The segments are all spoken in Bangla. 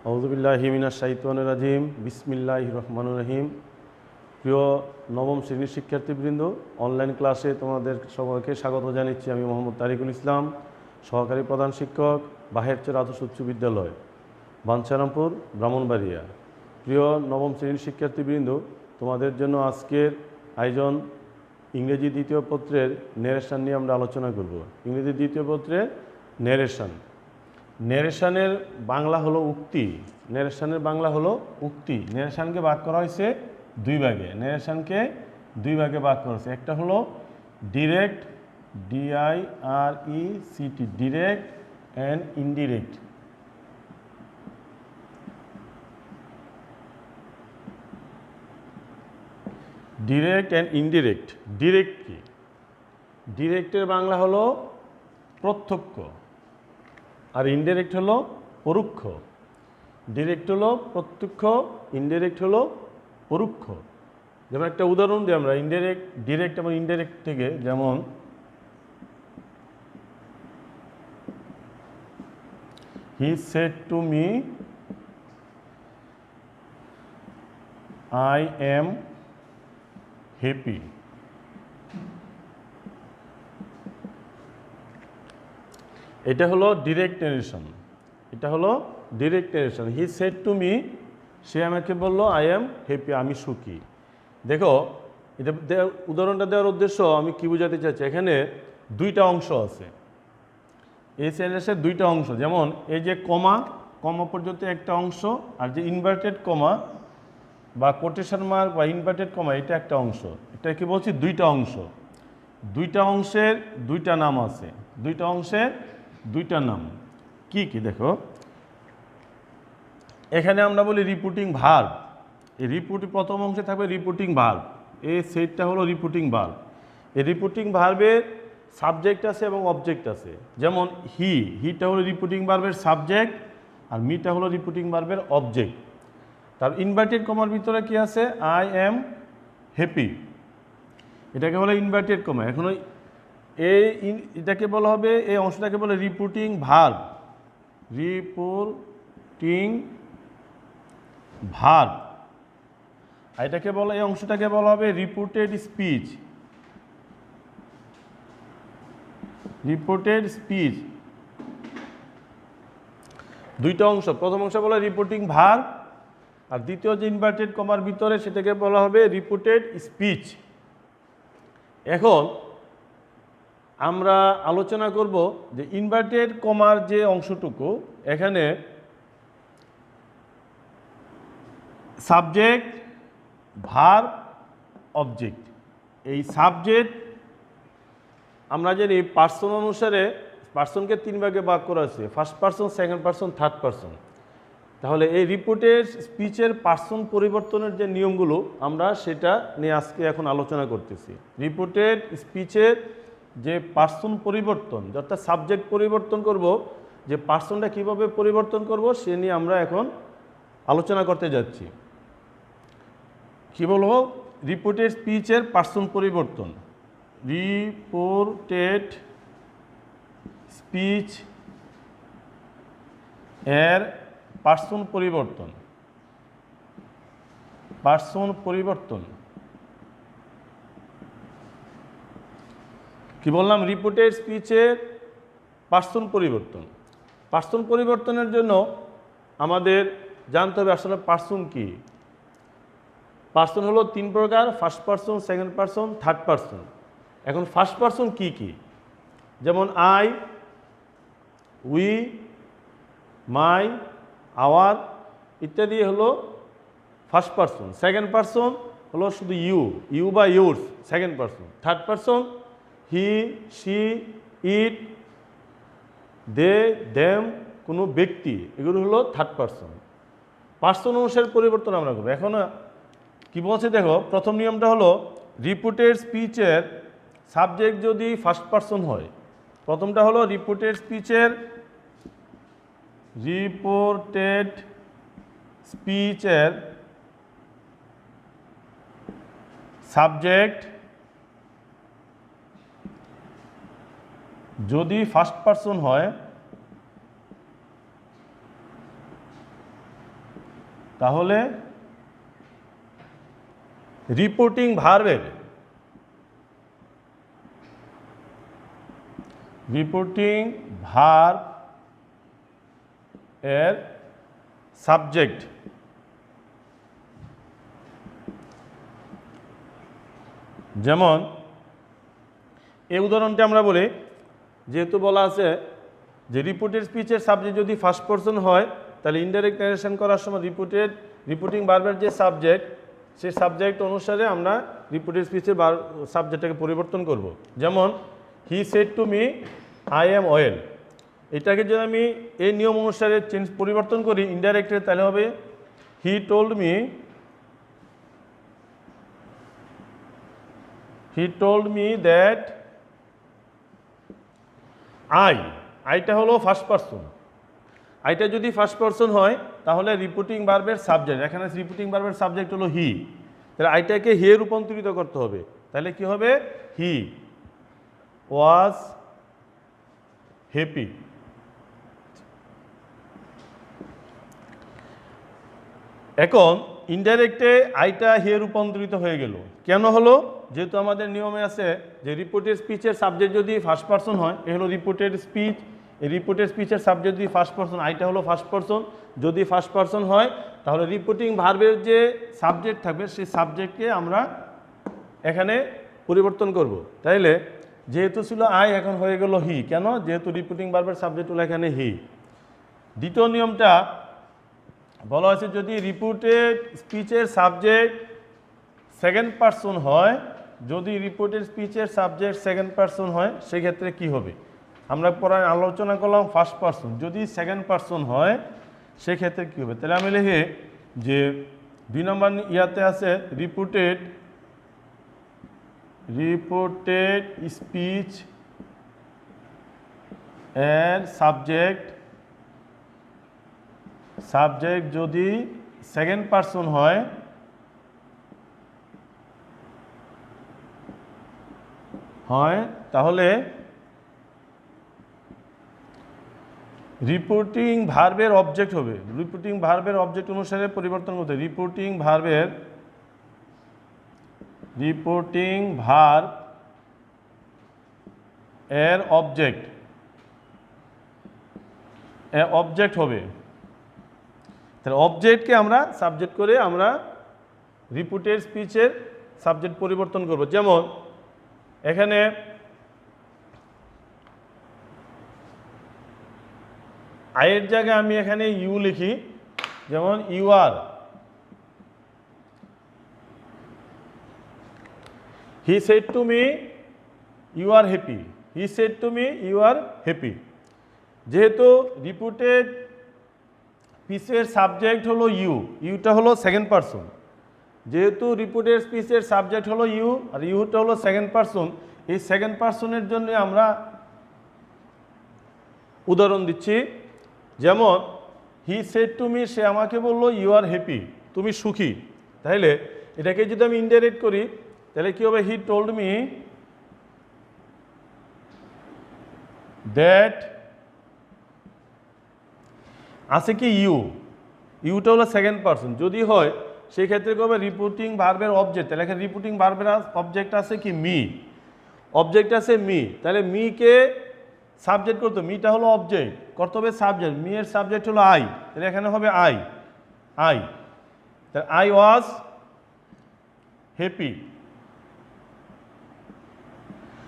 আউযুবিল্লাহি মিনাশ শাইতানির রাজিম বিসমিল্লাহির রহমানির রহিম। প্রিয় নবম শ্রেণীর শিক্ষার্থীবৃন্দ, অনলাইন ক্লাসে তোমাদের সবাইকে স্বাগত জানাচ্ছি। আমি মোহাম্মদ তারিকুল ইসলাম, সহকারী প্রধান শিক্ষক, বাহেরচর আদর্শ উচ্চ বিদ্যালয়, বাঞ্ছারামপুর, ব্রাহ্মণবাড়িয়া। প্রিয় নবম শ্রেণীর শিক্ষার্থীবৃন্দ, তোমাদের জন্য আজকের আয়োজন ইংরেজি দ্বিতীয় পত্রের ন্যারেশন নিয়ে আমরা আলোচনা করব। ইংরেজি দ্বিতীয় পত্রের ন্যারেশন। ন্যারেশনের বাংলা হলো উক্তি। ন্যারেশনের বাংলা হলো উক্তি। ন্যারেশনকে ভাগ করা হয়েছে দুই ভাগে। ন্যারেশনকে দুই ভাগে ভাগ করা হয়েছে। একটা হলো direct, D I R E C T, direct and indirect. Direct and indirect. Direct কি? ডিরেক্টের বাংলা হলো প্রত্যক্ষ, আর ইনডিরেক্ট হলো পরোক্ষ। ডিরেক্ট হলো প্রত্যক্ষ, ইনডিরেক্ট হলো পরোক্ষ। যেমন একটা উদাহরণ দিই আমরা ইনডিরেক্ট, ডিরেক্ট এবং ইনডিরেক্ট থেকে। যেমন he said to me I am happy. এটা হলো ডিরেক্ট ন্যারেশন। এটা হলো direct narration. He said to me, সে আমাকে বললো আই এম হ্যাপি, আমি সুখী। দেখো, এটা উদাহরণটা দেওয়ার উদ্দেশ্য আমি কি বোঝাতে চাইছি, এখানে দুইটা অংশ আছে। এই সেন্টেন্সের দুইটা অংশ। যেমন এই যে কমা, কমা পর্যন্ত একটা অংশ, আর যে ইনভার্টেড কমা বা কোটেশন মার্ক বা ইনভার্টেড কমা, এটা একটা অংশ। এটা কি বলছি? দুইটা অংশ। দুইটা অংশের দুইটা নাম আছে। দুইটা অংশের দুইটা নাম কি কি? দেখো, এখানে আমরা বলি রিপিটিং ভার্ব। এই প্রথম অংশে থাকবে রিপিটিং ভার্ব। এই সেটটা হলো রিপিটিং ভার্ব। এই রিপিটিং ভার্বের সাবজেক্ট আছে এবং অবজেক্ট আছে। যেমন হিটা হলো রিপিটিং ভার্বের সাবজেক্ট, আর মিটা হলো রিপিটিং ভার্বের অবজেক্ট। তার ইনভার্টেড কমার ভিতরে কি আছে? আই এম হ্যাপি, এটাকে বলে ইনভার্টেড কমা। এখন এটাকে বলা হবে, এই অংশটাকে বলে রিপিটিং ভার্ব। Repeating verb. আর এটাকে বলা, এই অংশটাকে বলা হবে রিপিটেড স্পিচ। Repeated speech. দুইটা অংশ। প্রথম অংশ বলা রিপিটিং ভার্ব, আর দ্বিতীয় যে ইনভার্টেড কমার ভিতরে সেটাকে বলা হবে রিপিটেড স্পিচ। এখন আমরা আলোচনা করব যে ইনভার্টেড কমার যে অংশটুকু, এখানে সাবজেক্ট, ভার্ব, অবজেক্ট। এই সাবজেক্ট আমরা জানি পার্সন অনুসারে পার্সনকে তিন ভাগে ভাগ করা আছে, first person, second person, third person. তাহলে এই রিপিটেড স্পিচের পার্সন পরিবর্তনের যে নিয়মগুলো, আমরা সেটা নিয়ে আজকে এখন আলোচনা করতেছি। রিপিটেড স্পিচের যে পার্সন পরিবর্তন, অর্থাৎ সাবজেক্ট পরিবর্তন করব, যে পার্সনটা কিভাবে পরিবর্তন করব, সে নিয়ে আমরা এখন আলোচনা করতে যাচ্ছি। কি বলবো? রিপিটেড স্পিচের পার্সন পরিবর্তন। রিপিটেড স্পিচ এর পার্সন পরিবর্তন। পার্সন পরিবর্তন কি বললাম? রিপিটেড স্পিচের পার্সন পরিবর্তন। পার্সন পরিবর্তনের জন্য আমাদের জানতে হবে আসলে পার্সন কি। পার্সন হলো তিন প্রকার: first person, second person, third person. এখন ফার্স্ট পার্সন কি কি? যেমন আই, উই, মাই, আওয়ার ইত্যাদি হলো ফার্স্ট পার্সন। সেকেন্ড পার্সন হলো শুধু ইউ বা yours, second person. Third person he, she, it, they, them, কোনো ব্যক্তি, এগুলো হলো থার্ড পার্সন। পার্সন অনুসারে পরিবর্তন আমরা করবো। এখন কি বলছে দেখো, প্রথম নিয়মটা হলো রিপিটেড স্পিচের সাবজেক্ট যদি ফার্স্ট পার্সন হয়, প্রথমটা হলো রিপিটেড স্পিচের সাবজেক্ট যদি ফার্স্ট পার্সন হয়, তাহলে রিপোর্টিং ভার্বের এর সাবজেক্ট যেমন এই উদাহরণটা আমরা বলি, যেহেতু বলা আছে যে রিপোর্টেড স্পিচের সাবজেক্ট যদি ফার্স্ট পারসন হয় তাহলে ইনডাইরেক্ট ন্যারেশন করার সময় রিপোর্টিং ভার্বের যে সাবজেক্ট সেই সাবজেক্ট অনুসারে আমরা রিপোর্টেড স্পিচের সাবজেক্টটাকে পরিবর্তন করব। যেমন he said to me I am well, এটাকে যদি আমি এই নিয়ম অনুসারে পরিবর্তন করি ইনডাইরেক্টে, তাহলে হবে হি টোল্ড মি দ্যাট আইটা হলো ফার্স্ট পারসন। আইটা যদি ফার্স্ট পারসন হয় তাহলে রিপোর্টিং ভার্বের সাবজেক্ট, এখানে রিপোর্টিং ভার্বের সাবজেক্ট হলো হি, তাহলে আইটাকে হে রূপান্তরিত করতে হবে। তাহলে কি হবে? হি ওয়াজ হ্যাপি। এখন ইনডাইরেক্টে আইটা হে রূপান্তরিত হয়ে গেল, কেন হলো? যেহেতু আমাদের নিয়মে আছে যে রিপোর্টেড স্পিচের সাবজেক্ট যদি ফার্স্ট পারসন হয়, এ হলো রিপোর্টেড স্পিচ, এই রিপোর্টেড স্পিচের সাবজেক্ট যদি ফার্স্ট পারসন, আইটা হলো ফার্স্ট পারসন, যদি ফার্স্ট পারসন হয় তাহলে রিপোর্টিং ভার্বের যে সাবজেক্ট থাকবে সেই সাবজেক্টকে আমরা এখানে পরিবর্তন করব। তাইলে যেহেতু ছিল আই, এখন হয়ে গেল হি, কেন? যেহেতু রিপোর্টিং ভার্বের সাবজেক্ট হলো এখানে হি। দ্বিতীয় নিয়মটা বলা হয়েছে যদি রিপোর্টেড স্পিচের সাবজেক্ট সেকেন্ড পারসন হয়, যদি রিপোর্টেড স্পিচের সাবজেক্ট সেকেন্ড পারসন হয় সেক্ষেত্রে কি হবে? আমরা পরে আলোচনা করলাম ফার্স্ট পারসন, যদি সেকেন্ড পারসন হয় সেক্ষেত্রে কী হবে? তাহলে আমি লিখি যে 2 নম্বর ইয়াতে আছে রিপোর্টেড স্পিচ এর সাবজেক্ট যদি সেকেন্ড পারসন হয় তাহলে রিপোর্টিং ভার্বের অবজেক্ট হবে, রিপোর্টিং ভার্বের অবজেক্ট অনুসারে পরিবর্তন করতে রিপোর্টিং ভার্ব এর অবজেক্ট হবে। তাহলে অবজেক্টকে আমরা সাবজেক্ট করে আমরা রিপোর্টেড স্পিচের সাবজেক্ট পরিবর্তন করব। যেমন এখানে আয়ের জায়গায় আমি এখানে ইউ লিখি, যেমন you are, he said to me you are happy, he said to me you are happy. যেহেতু রিপোর্টেড স্পিচের সাবজেক্ট হলো ইউটা হলো সেকেন্ড পারসন, যেহেতু রিপোর্টেড স্পিচের সাবজেক্ট হলো ইউ আর ইউটা হলো সেকেন্ড পারসন, এই সেকেন্ড পারসনের জন্য আমরা উদাহরণ দিচ্ছি। যেমন হি সেড টু মি, সে আমাকে বললো ইউ আর হ্যাপি, তুমি সুখী। তাহলে এটাকে যদি আমি ইনডাইরেক্ট করি তাহলে কি হবে? হি টোল্ড মি দ্যাট, আছে কি ইউটা হলো সেকেন্ড পারসন, যদি হয় সেই ক্ষেত্রে কি হবে? রিপোর্টিং ভার্বের অবজেক্ট, তাহলে এখানে রিপোর্টিং ভার্বের অবজেক্ট আছে কি? মি, অবজেক্ট আছে মি, তাহলে মিকে সাবজেক্ট করতে, মিটা হলো অবজেক্ট, করতে হবে সাবজেক্ট, মি এর সাবজেক্ট হলো আই, তাহলে এখানে হবে আই, তাহলে আই ওয়াজ হ্যাপি।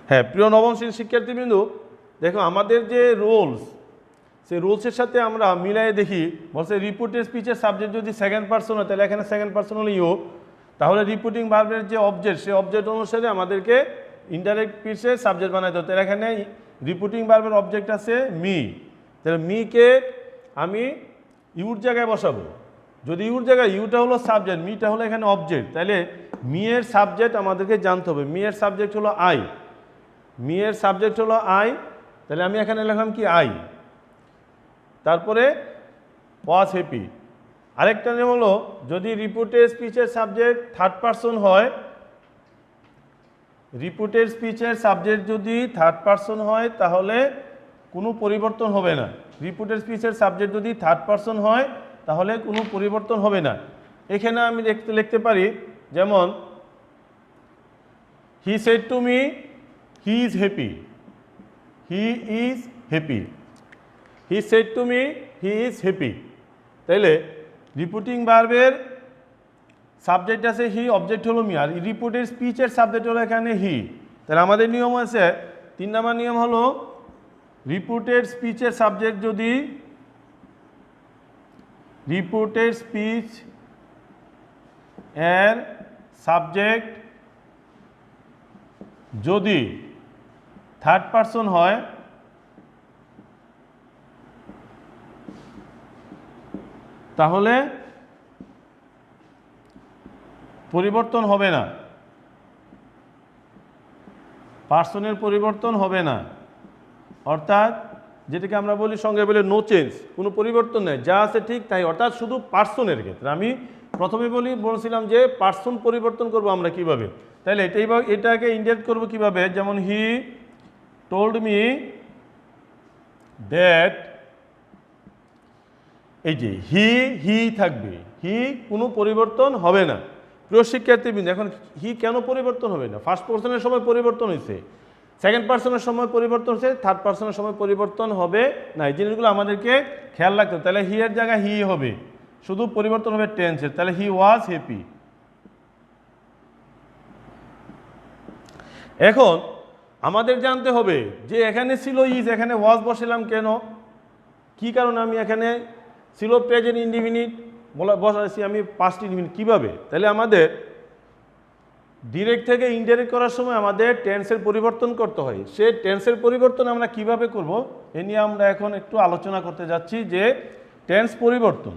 হ্যাঁ, প্রিয় নবম শ্রেণীর শিক্ষার্থীবৃন্দ, দেখো আমাদের যে রুলস, সেই রুলসের সাথে আমরা মিলাই দেখি। বলছে রিপোর্টেড স্পিচের সাবজেক্ট যদি সেকেন্ড পারসন হয় তাহলে এখানে সেকেন্ড পারসন হলো ইউ, তাহলে রিপোর্টিং ভার্বের যে অবজেক্ট সেই অবজেক্ট অনুসারে আমাদেরকে ইনডাইরেক্ট স্পিচের সাবজেক্ট বানাইতে হবে। তাহলে এখানে রিপোর্টিং ভার্বের অবজেক্ট আছে মি, তাহলে মিকে আমি ইউর জায়গায় বসাবো। যদি ইউর জায়গায় ইউটা হলো সাবজেক্ট, মিটা হলো এখানে অবজেক্ট, তাহলে মি এর সাবজেক্ট আমাদেরকে জানতে হবে। মি এর সাবজেক্ট হলো আই, তাহলে আমি এখানে লিখলাম কি? আই, তারপরে ওয়াজ হ্যাপি। আরেকটা নিয়ম হলো যদি রিপোর্টেড স্পিচের সাবজেক্ট থার্ড পারসন হয়, রিপোর্টেড স্পিচের সাবজেক্ট যদি থার্ড পারসন হয় তাহলে কোনো পরিবর্তন হবে না। রিপোর্টেড স্পিচের সাবজেক্ট যদি থার্ড পারসন হয় তাহলে কোনো পরিবর্তন হবে না। এখানে আমি লিখতে পারি যেমন he said to me he is happy, he is happy, he said to me he is happy. তাইলে রিপিটিং ভার্বের সাবজেক্ট আছে হি, অবজেক্ট হলো মি, আর রিপিটেড স্পিচের সাবজেক্ট হলো এখানে হি। তাহলে আমাদের নিয়ম আছে 3 নম্বর নিয়ম হলো রিপিটেড স্পিচের সাবজেক্ট যদি রিপিটেড স্পিচ এর সাবজেক্ট যদি থার্ড পারসন হয় তাহলে পরিবর্তন হবে না, পার্সনের পরিবর্তন হবে না। অর্থাৎ যেটাকে আমরা বলি সঙ্গে বলে নো চেঞ্জ, কোনো পরিবর্তন নেই, যা আছে ঠিক তাই। অর্থাৎ শুধু পার্সনের ক্ষেত্রে আমি প্রথমে বলছিলাম যে পার্সন পরিবর্তন করব আমরা কিভাবে, তাহলে এটাকে ইন্ডিকেট করব কিভাবে, যেমন হি টোল্ড মি দ্যাট, এই যে হি থাকবে, হি কোনো পরিবর্তন হবে না। প্রিয় শিক্ষার্থীবৃন্দ, এখন হি কেন পরিবর্তন হবে না? ফার্স্ট পারসনের সময় পরিবর্তন হয়েছে, সেকেন্ড পারসনের সময় পরিবর্তন হচ্ছে, থার্ড পারসনের সময় পরিবর্তন হবে না। এই জিনিসগুলো আমাদেরকে খেয়াল রাখতে হবে। তাহলে হি এর জায়গায় হি হবে, শুধু পরিবর্তন হবে টেন্সের। তাহলে হি ওয়াজ হ্যাপি। এখন আমাদের জানতে হবে যে এখানে ছিল ইজ, এখানে ওয়াজ বসালাম কেন, কি কারণে আমি এখানে ছিল প্রেজেন্ট ইনডিফিনিট বসাইছি আমি পাস্ট ইনডিফিনিট কিভাবে। তাহলে আমাদের ডিরেক্ট থেকে ইনডাইরেক্ট করার সময় আমাদের টেন্সের পরিবর্তন করতে হয়। সে টেন্সের পরিবর্তন আমরা কিভাবে করব এ নিয়ে আমরা এখন একটু আলোচনা করতে যাচ্ছি যে টেন্স পরিবর্তন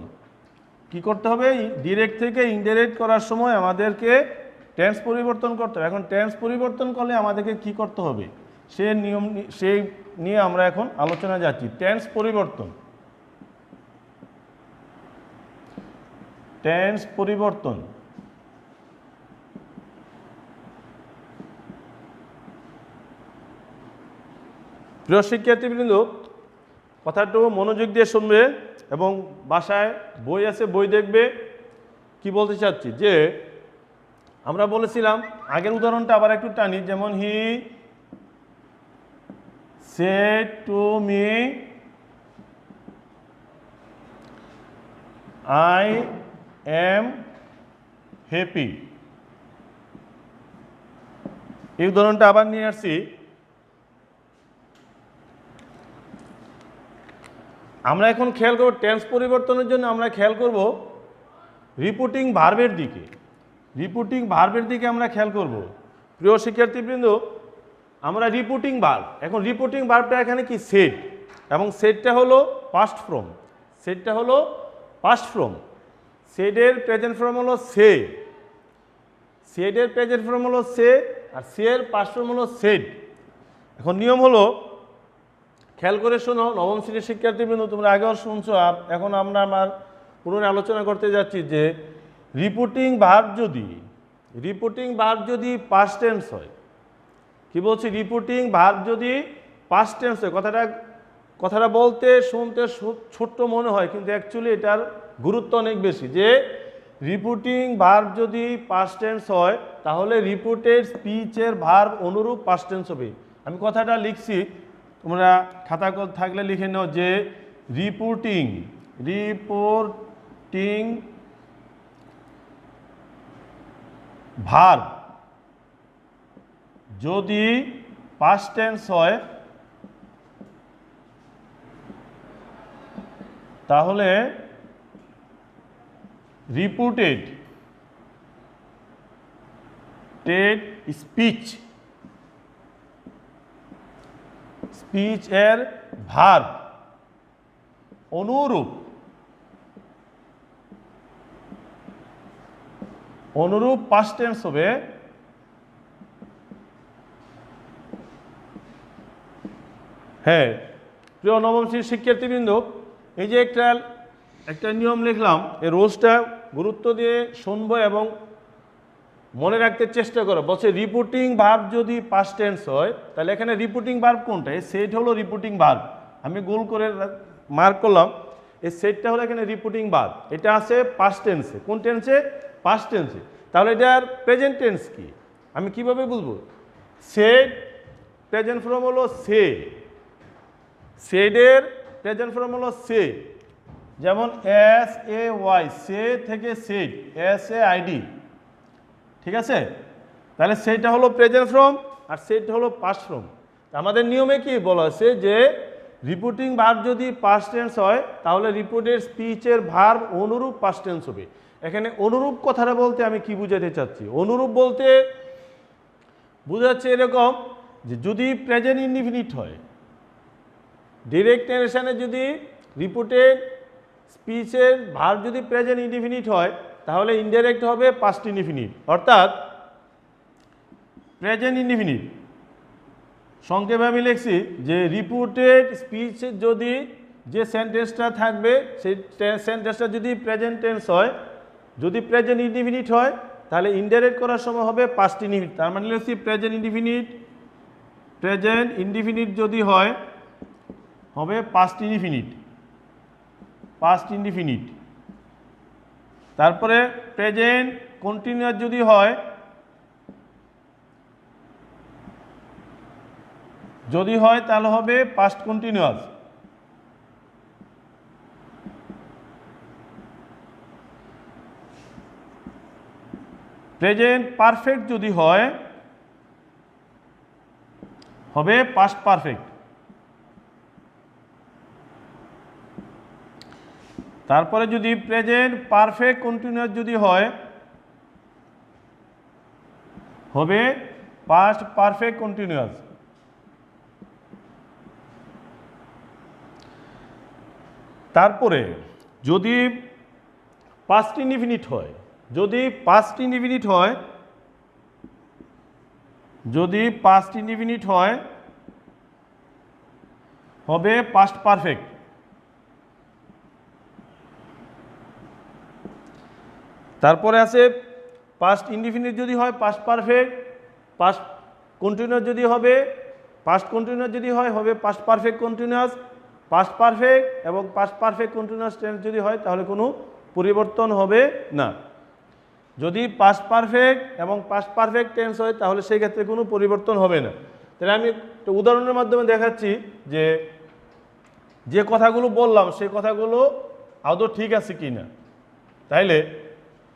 কি করতে হবে। ডিরেক্ট থেকে ইনডাইরেক্ট করার সময় আমাদেরকে টেন্স পরিবর্তন করতে হবে। এখন টেন্স পরিবর্তন করলে আমাদেরকে কি করতে হবে সেই নিয়ে আমরা এখন আলোচনা যাচ্ছি। টেন্স পরিবর্তন, টেন্স পরিবর্তন প্রিয় শিক্ষার্থীবৃন্দ, কথাটা মনোযোগ দিয়ে শুনবে এবং বাসায় বই আছে বই দেখবে। কি বলতে চাচ্ছি যে আমরা বলেছিলাম আগের উদাহরণটা আবার একটু টানি, যেমন he said to me I am happy. এই উদাহরণটা আবার নিয়ে আসছি। আমরা এখন খেয়াল করব টেন্স পরিবর্তনের জন্য আমরা খেয়াল করব রিপিটিং ভার্বের দিকে, রিপিটিং ভার্বের দিকে আমরা খেয়াল করব। প্রিয় শিক্ষার্থীবৃন্দ, আমরা রিপিটিং ভার্ব, এখন রিপিটিং ভার্বটা এখানে কি সেড, এবং সেডটা হলো পাস্ট ফর্ম, সেডটা হলো পাস্ট ফর্ম, সেডের প্রেজেন্ট ফর্ম হলো সে, সেডের প্রেজেন্ট ফর্ম হলো সে, আর সে এর পাস্ট ফর্ম হলো সেড। এখন নিয়ম হলো খেয়াল করে শোনো, নবম শ্রেণীর শিক্ষার্থীবৃন্দ তোমরা আগেও শুনছো, এখন আমরা আমার পুনরায় আলোচনা করতে যাচ্ছি যে রিপিটিং ভার্ব যদি পাস্ট টেন্স হয়, কি বলছি, রিপিটিং ভার্ব যদি পাস্ট টেন্স হয়, কথাটা বলতে শুনতে ছোট্ট মনে হয়, কিন্তু অ্যাকচুয়ালি এটার গুরুত্ব অনেক বেশি। যে রিপিটিং ভার্ব যদি পাস্ট টেন্স হয় তাহলে রিপিটেড স্পিচের ভার্ব অনুরূপ পাস্ট টেন্স হবে। আমি কথাটা লিখছি, তোমরা খাতা থাকলে লিখে নাও যে রিপিটিং ভার্ব যদি পাস্ট টেন্স হয় তাহলে রিপিটেড স্পিচ এর ভার্ব অনুরূপ পাস্ট টেন্স হবে। হ্যাঁ প্রিয় নবম শ্রেণীর শিক্ষার্থীবৃন্দ, এই যে একটা নিয়ম লিখলাম, এই রোজটা গুরুত্ব দিয়ে শুনবো এবং মনে রাখতে চেষ্টা করো। বলছে রিপিটিং ভার্ব যদি পাস্ট টেন্স হয় তাহলে এখানে রিপিটিং ভার্ব কোনটা, সেট হলো রিপিটিং ভার্ব। আমি গোল করে মার্ক করলাম। এই সেটটা হলো এখানে রিপিটিং ভার্ব, এটা আছে পাস্ট টেন্সে। কোন টেন্সে? পাস্ট টেন্সে। তাহলে এটার প্রেজেন্ট টেন্স কি আমি কিভাবে বলবো? সেড প্রেজেন্ট ফর্ম হলো সে, সেডের প্রেজেন্ট ফর্ম হলো সে, যেমন এস এ ওয়াই, সে থেকে সেড, এস এ আইডি, ঠিক আছে? তাহলে সেটা হলো প্রেজেন্ট ফর্ম আর সেটা হলো পাস্ট ফর্ম। আমাদের নিয়মে কি বলা আছে যে রিপিটিং ভার্ব যদি পাস্ট টেন্স হয় তাহলে রিপিটেড স্পিচের ভার্ব অনুরূপ পাস্ট টেন্স হবে। এখানে অনুরূপ কথাটা বলতে আমি কি বুঝাতে চাচ্ছি? অনুরূপ বলতে বোঝাচ্ছে এরকম যে যদি প্রেজেন্ট ইনডিফিনিট হয়, ডিরেক্ট টেনশনে যদি রিপিটেড স্পিচের ভার্ব যদি প্রেজেন্ট ইনডিফিনিট হয় তাহলে ইনডাইরেক্ট হবে পাস্ট ইনডিফিনিট, অর্থাৎ প্রেজেন্ট ইনডিফিনিট। সংক্ষেপে আমি লিখছি যে রিপিটেড স্পিচের যদি যে সেন্টেন্সটা থাকবে সেই সেন্টেন্সটা যদি প্রেজেন্ট টেন্স হয়, যদি প্রেজেন্ট ইনডিফিনিট হয় তাহলে ইনডাইরেক্ট করার সময় হবে পাস্ট ইনডিফিনিট। তার মানে লিখছি প্রেজেন্ট ইনডিফিনিট, প্রেজেন্ট ইনডিফিনিট যদি হয় হবে পাস্ট ইনডিফিনিট, পাস্ট ইনডিফিনিট। তারপরে প্রেজেন্ট কন্টিনিউয়াস যদি হয়, যদি হয় তাহলে হবে পাস্ট কন্টিনিউয়াস। প্রেজেন্ট পারফেক্ট যদি হয় হবে পাস্ট পারফেক্ট। তারপরে যদি প্রেজেন্ট পারফেক্ট কন্টিনিউয়াস যদি হয় হবে পাস্ট পারফেক্ট কন্টিনিউয়াস। তারপরে যদি পাস্ট ইনডিফিনিট হয়, যদি পাস্ট ইনডিফিনিট হয়, যদি পাস্ট ইনডিফিনিট হয় হবে পাস্ট পারফেক্ট। তারপরে আছে পাস্ট ইনডিফিনিট যদি হয় পাস্ট পারফেক্ট, পাস্ট কন্টিনিউয়াস যদি হবে, পাস্ট কন্টিনিউয়াস যদি হয় হবে past perfect continuous. Past perfect এবং পাস্ট পারফেক্ট কন্টিনিউয়াস টেন্স যদি হয় তাহলে কোনো পরিবর্তন হবে না। যদি পাস্ট পারফেক্ট এবং পাস্ট পারফেক্ট টেন্স হয় তাহলে সেই ক্ষেত্রে কোনো পরিবর্তন হবে না। তাহলে আমি একটা উদাহরণের মাধ্যমে দেখাচ্ছি যে যে কথাগুলো বললাম সেই কথাগুলো আদৌ ঠিক আছে কি না। তাইলে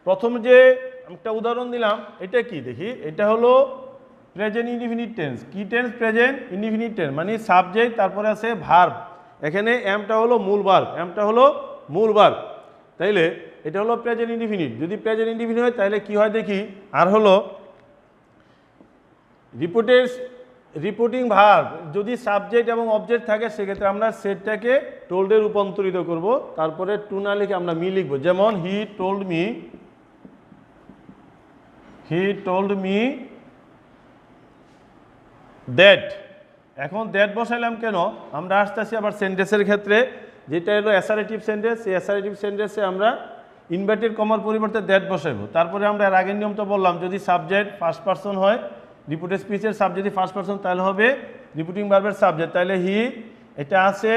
প্রথম যে একটা উদাহরণ দিলাম এটা কি দেখি, এটা হলো প্রেজেন্ট ইনডিফিনিট টেন্স। কি টেন্স? প্রেজেন্ট ইনডিফিনিট টেন্স, মানে সাবজেক্ট তারপরে আছে ভার্ব। এখানে এমটা হলো মূল ভার্ব, এমটা হলো মূল ভার্ব। তাইলে এটা হলো প্রেজেন্ট ইনডিফিনিট। যদি প্রেজেন্ট ইনডিফিনিট হয় তাহলে কি হয় দেখি, আর হলো রিপিটিং ভার্ব যদি সাবজেক্ট এবং অবজেক্ট থাকে সেক্ষেত্রে আমরা সেটটাকে টোল্ডে রূপান্তরিত করব। তারপরে টু না লিখে আমরা মি লিখবো, যেমন হি টোল্ড মি দ্যাট। এখন দ্যাট বসাইলাম কেন? আমরা আসতেছি আবার সেন্টেন্সের ক্ষেত্রে, যেটা হলো অ্যাসারেটিভ সেন্টেন্স। এই অ্যাসারেটিভ সেন্টেন্সে আমরা ইনভার্টেড কমার পরিবর্তে দ্যাট বসাইবো। তারপরে আমরা এর আগের নিয়ম তো বললাম, যদি সাবজেক্ট ফার্স্ট পারসন হয়, রিপিটেড স্পিচের সাবজেক্ট যদি ফার্স্ট পারসন তাহলে হবে রিপিটিং ভার্বের সাবজেক্ট। তাহলে হি, এটা আছে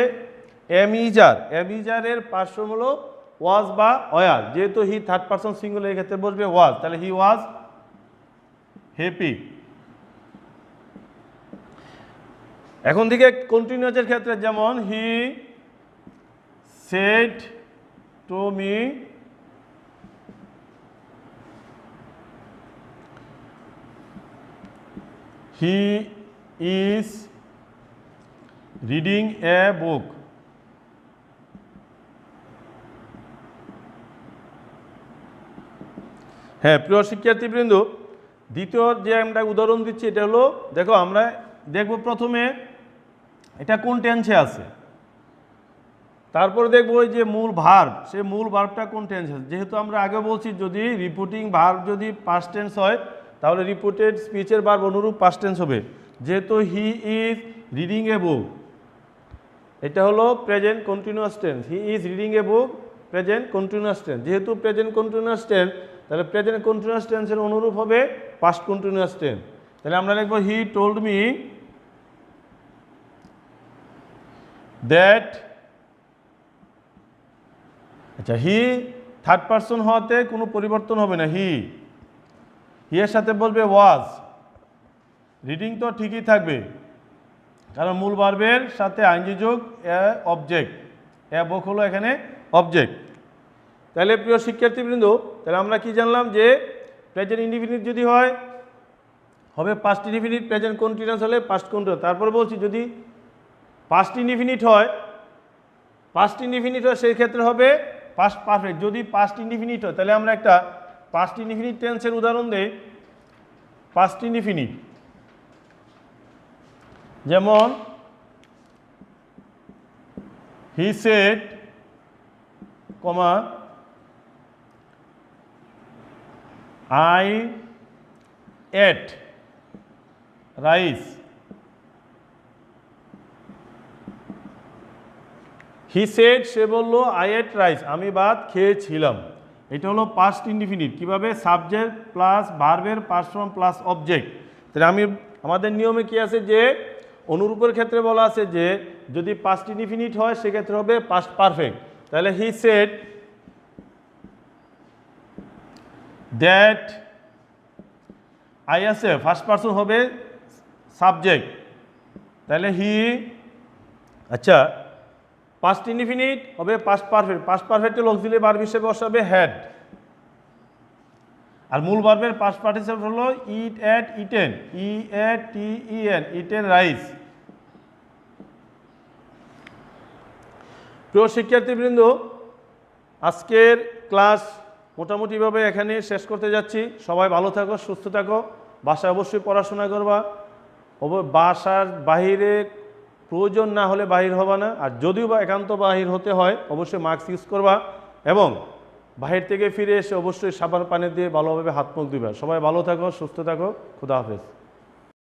এমিজার, এমিজারের পার্শ্ব হলো ওয়াজ বা ওয়ার, যেহেতু হি থার্ড পারসন সিঙ্গুলার এই ক্ষেত্রে বসবে ওয়াজ, তাহলে হি ওয়াজ হ্যাপি। এখন থেকে কন্টিনিউয়াসের ক্ষেত্রে যেমন he said to me he is reading a book. হ্যাঁ প্রিয় শিক্ষার্থীবৃন্দ, দ্বিতীয় যে আমরা উদাহরণ দিচ্ছি এটা হলো, দেখো আমরা দেখব প্রথমে এটা কোন টেন্সে আছে, তারপরে দেখব ওই যে মূল ভার্ব, সে মূল ভার্বটা কোন টেন্সে আছে। যেহেতু আমরা আগে বলছি যদি রিপিটিং ভার্ব যদি পাস্ট টেন্স হয় তাহলে রিপিটেড স্পিচের ভার্ব অনুরূপ পাস্ট টেন্স হবে। যেহেতু হি ইজ রিডিং এ বুক, এটা হলো present continuous tense. He is reading a book present continuous tense. যেহেতু প্রেজেন্ট কন্টিনিউয়াস টেন্স তাহলে প্রেজেন্ট কন্টিনিউয়াস টেন্সের অনুরূপ হবে পাস্ট কন্টিনিউয়াস টেন্স। তাহলে আমরা লিখব হি টোল্ড মি দ্যাট আচ্ছা, হি থার্ড পারসন হওয়াতে কোনো পরিবর্তন হবে না। হি এর সাথে বলবে ওয়াজ, রিডিং তো ঠিকই থাকবে, কারণ মূল ভার্বের সাথে আইনজি যোগ অবজেক্ট, বক হলো এখানে অবজেক্ট। তাহলে প্রিয় শিক্ষার্থীবৃন্দ, তাহলে আমরা কি জানলাম যে প্রেজেন্ট ইনডিফিনিট যদি হয় হবে পাস্ট ইনডিফিনিট, প্রেজেন্ট কন্টিনিউয়াস হলে পাস্ট কন্টিনিউয়াস। তারপর বলছি যদি পাস্ট ইনডিফিনিট হয় সেই ক্ষেত্রে হবে পাস্ট পারফেক্ট। যদি পাস্ট ইনডিফিনিট হয় তাহলে আমরা একটা পাস্ট ইনডিফিনিট টেন্সের উদাহরণ দেই। পাস্ট ইনডিফিনিট যেমন he said, I ate rice. He said, সে বলল, আই এট রাইস, আমি ভাত খেয়েছিলাম। এটা হলো পাস্ট ইনডিফিনিট। কিভাবে? সাবজেক্ট প্লাস ভার্বের পাস্ট ফর্ম প্লাস অবজেক্ট। তাহলে আমাদের নিয়মে কি আছে যে অনুরূপের ক্ষেত্রে বলা আছে যে যদি পাস্ট ইনডিফিনিট হয় সেক্ষেত্রে হবে পাস্ট পারফেক্ট। তাহলে হি সেড দ্যাট, আই আছে ফার্স্ট পারসন হবে সাবজেক্ট, তাহলে হি, আচ্ছা পাস্ট ইনডিফিনিট হবে পাস্ট পারফেক্ট। পাস্ট পারফেক্টে অক্সিলারি ভার্ব হিসেবে বসাবে হ্যাড, আর মূল ভার্বের পাস্ট পার্টিসিপল হলো eat, ate, eaten, EATEN, eaten rice. প্রিয় শিক্ষার্থীবৃন্দ, আজকের ক্লাস মোটামুটিভাবে এখানে শেষ করতে যাচ্ছি। সবাই ভালো থাকো, সুস্থ থাকো, বাসায় অবশ্যই পড়াশোনা করবা। বাসার বাহিরে প্রয়োজন না হলে বাহির হবা না, আর যদিও বা একান্ত বাহির হতে হয় অবশ্যই মাস্ক ইউজ করবা, এবং বাহির থেকে ফিরে এসে অবশ্যই সাবান পানি দিয়ে ভালোভাবে হাত মুখ দিবা। সবাই ভালো থাকো, সুস্থ থাকো, খুদা হাফেজ।